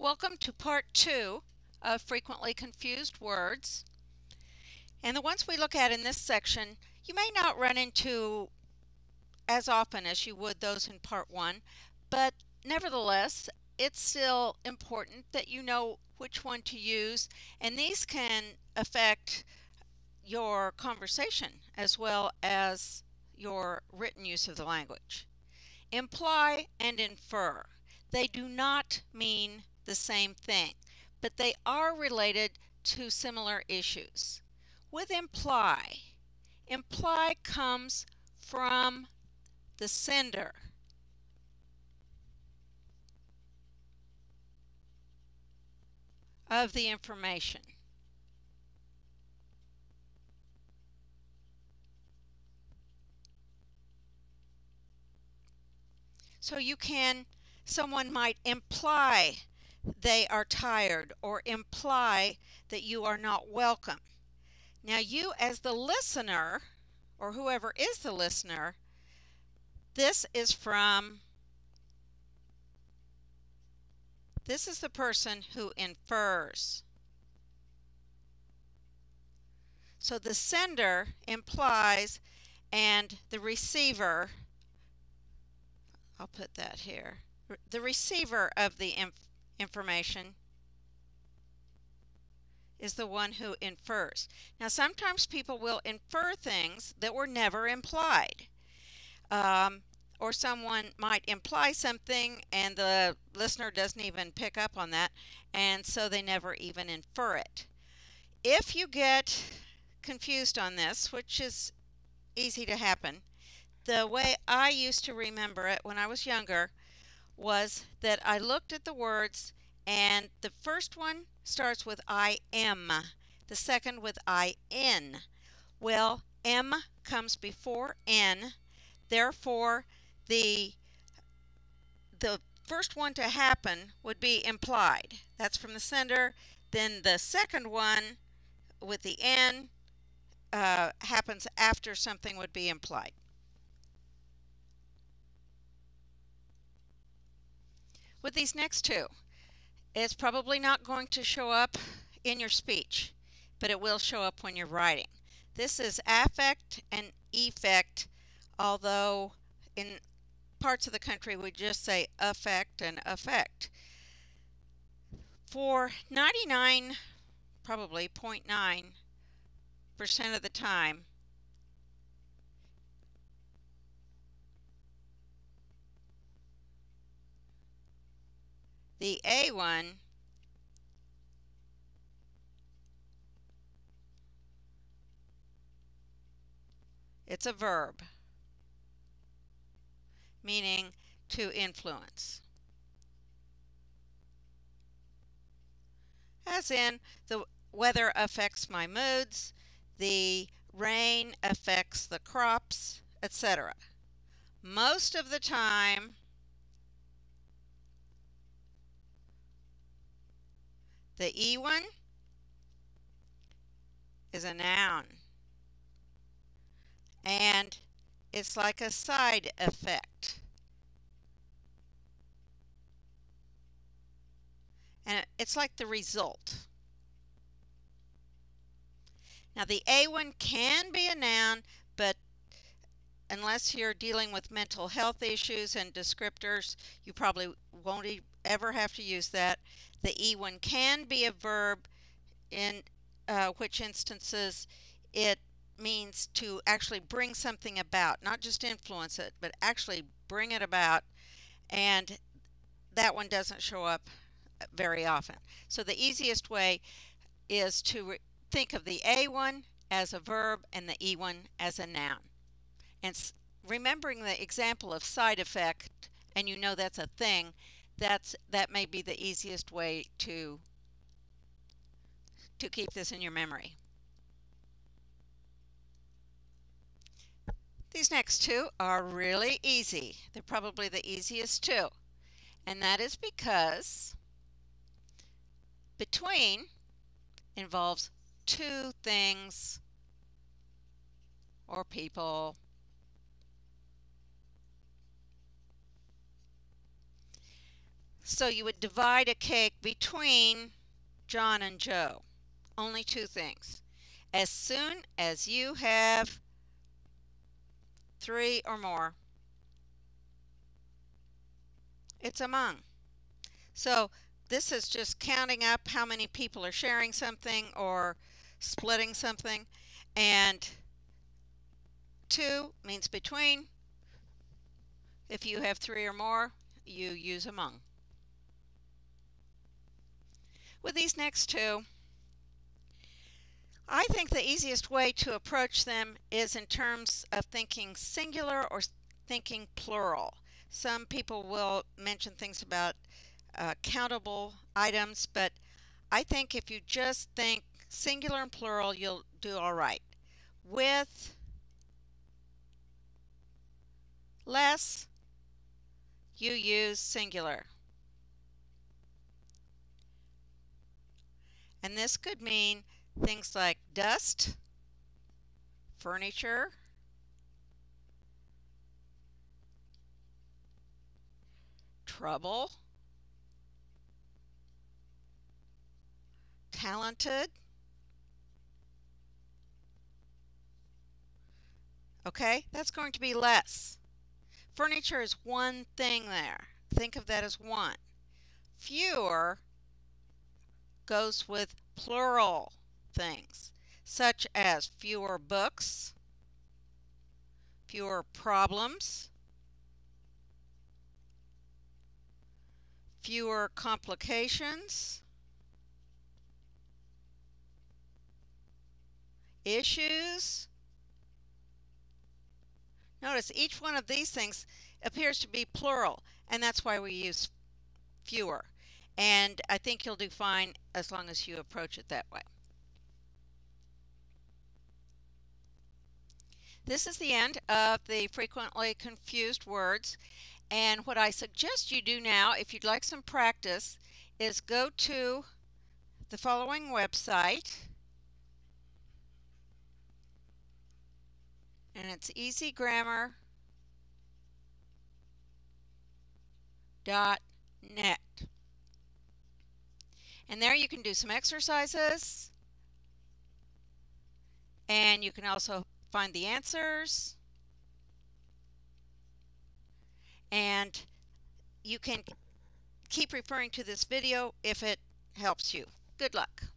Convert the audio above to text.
Welcome to part 2 of frequently confused words. And the ones we look at in this section, you may not run into as often as you would those in part 1, but nevertheless, it's still important that you know which one to use, and these can affect your conversation as well as your written use of the language. Imply and infer. They do not mean the same thing, but they are related to similar issues. With imply, imply comes from the sender. Of the information. So someone might imply they are tired or imply that you are not welcome. Now you as the listener, or whoever is the listener, this is the person who infers. So the sender implies and the receiver, I'll put that here, the receiver of the information is the one who infers. Now sometimes people will infer things that were never implied. Or someone might imply something and the listener doesn't even pick up on that, and so they never even infer it. If you get confused on this, which is easy to happen, the way I used to remember it when I was younger was that I looked at the words and the first one starts with I am, the second with I N. Well, M comes before N, therefore the first one to happen would be implied. That's from the sender. Then the second one with the N happens after something would be implied. With these next two, it's probably not going to show up in your speech, but it will show up when you're writing. This is affect and effect, although in parts of the country we just say affect and effect. For 99, probably 0.9% of the time, the A one it's a verb, meaning to influence. As in, the weather affects my moods, the rain affects the crops, etc. Most of the time, the E one is a noun, and it's like a side effect. And it's like the result. Now the A one can be a noun, but unless you're dealing with mental health issues and descriptors, you probably won't ever have to use that. The E one can be a verb, in which instances it means to actually bring something about, not just influence it, but actually bring it about, and that one doesn't show up very often. So the easiest way is to think of the A one as a verb and the E one as a noun. And remembering the example of side effect, and you know that's a thing, that may be the easiest way to keep this in your memory. These next two are really easy. They're probably the easiest two. And that is because between involves two things or people. So you would divide a cake between John and Joe. Only two things. As soon as you have three or more, it's among. So this is just counting up how many people are sharing something or splitting something. And two means between. If you have three or more, you use among. With these next two, I think the easiest way to approach them is in terms of thinking singular or thinking plural. Some people will mention things about countable items, but I think if you just think singular and plural, you'll do all right. With less, you use singular. And this could mean things like dust, furniture, trouble, talented. Okay, that's going to be less. Furniture is one thing there. Think of that as one. Fewer goes with plural things, such as fewer books, fewer problems, fewer complications, issues. Notice each one of these things appears to be plural, and that's why we use fewer. And I think you'll do fine as long as you approach it that way. This is the end of the frequently confused words. And what I suggest you do now, if you'd like some practice, is go to the following website. And it's easygrammar.net. And there you can do some exercises. And you can also find the answers. And you can keep referring to this video if it helps you. Good luck.